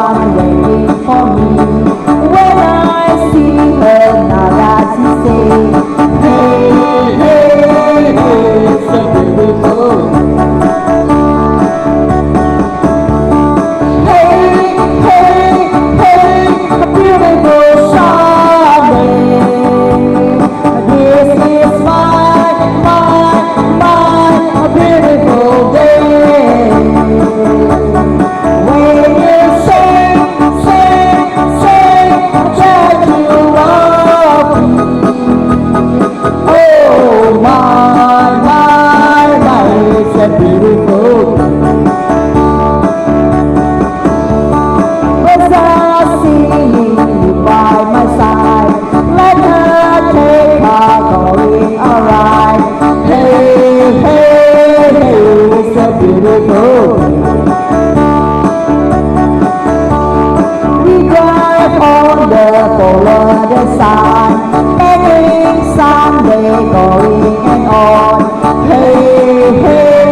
one waiting for me. When I see her, now that she say, hey, hey, hey, so beautiful. Hey, hey, hey, a beautiful Sunday. This is a beautiful day. When you sing, that you love me. Oh my, it's a beautiful day. As I see you by my side, let her take her going alright. Hey, hey, hey, it's a beautiful day. We drive on the forward side, making Sunday going and on. Hey, hey,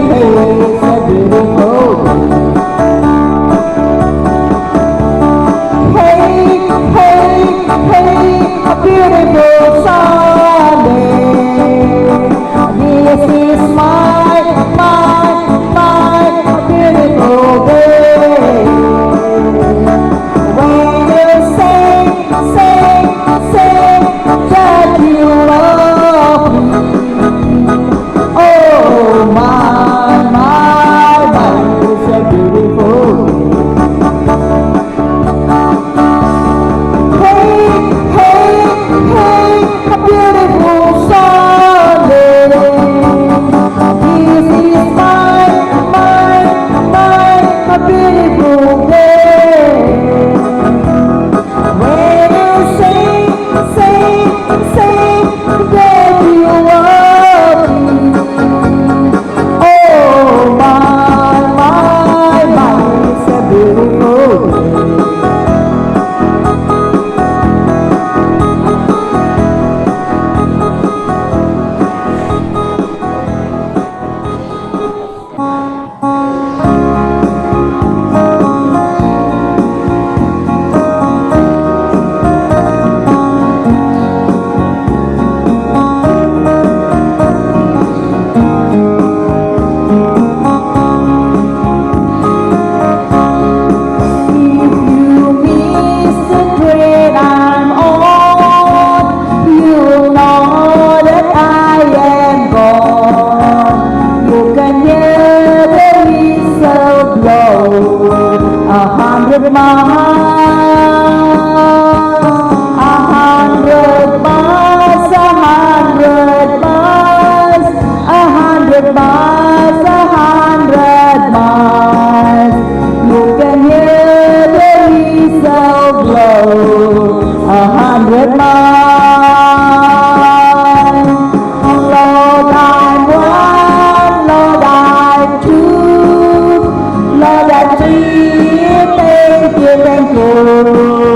hey, it's a beautiful day. Hey, hey, hey, a beautiful Sunday. This is a beautiful day. When you say that you love me. Oh my, it's a beautiful day. Hey, hey, hey, a beautiful Sunday. This is a beautiful day. When you say that you love me. Oh my, it's a beautiful day. Thank you.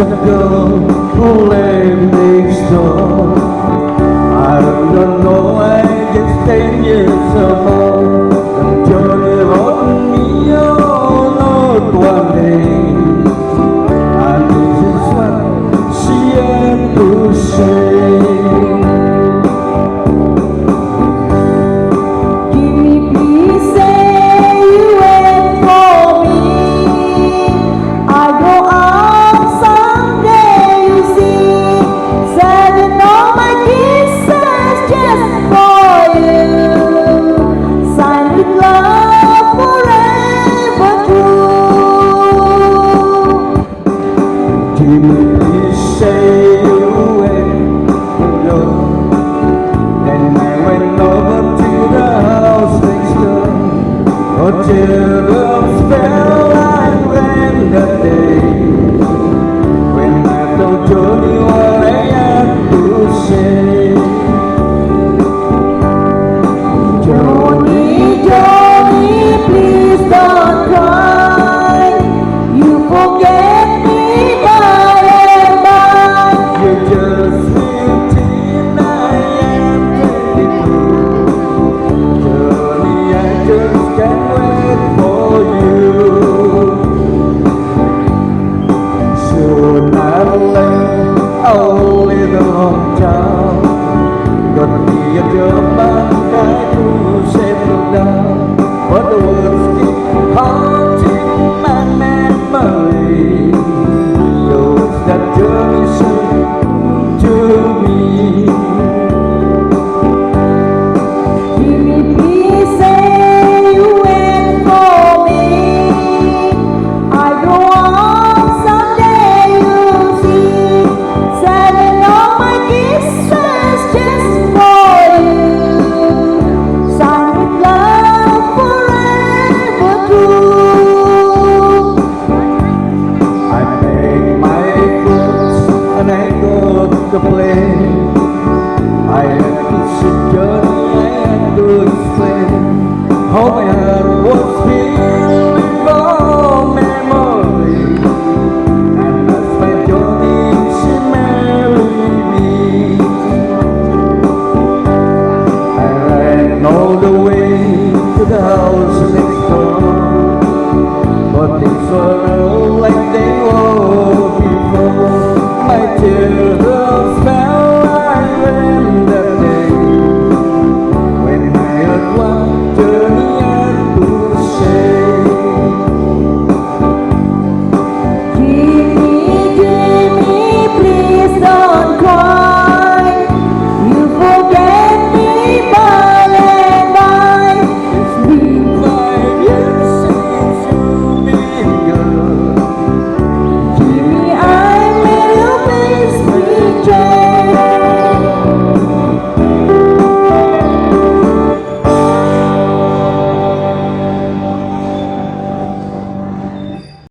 the girl who lived next door. I don't know, I just 10 years old. And Johnny wrote me on note one day. And this is what she had to say. Give me please say you wait for me. I go out someday, you see. Sending all my kisses just for you. Signed with love forever true. Give me please say you wait for love. Then I went over to the house next door. Oh, children fell like rain that day.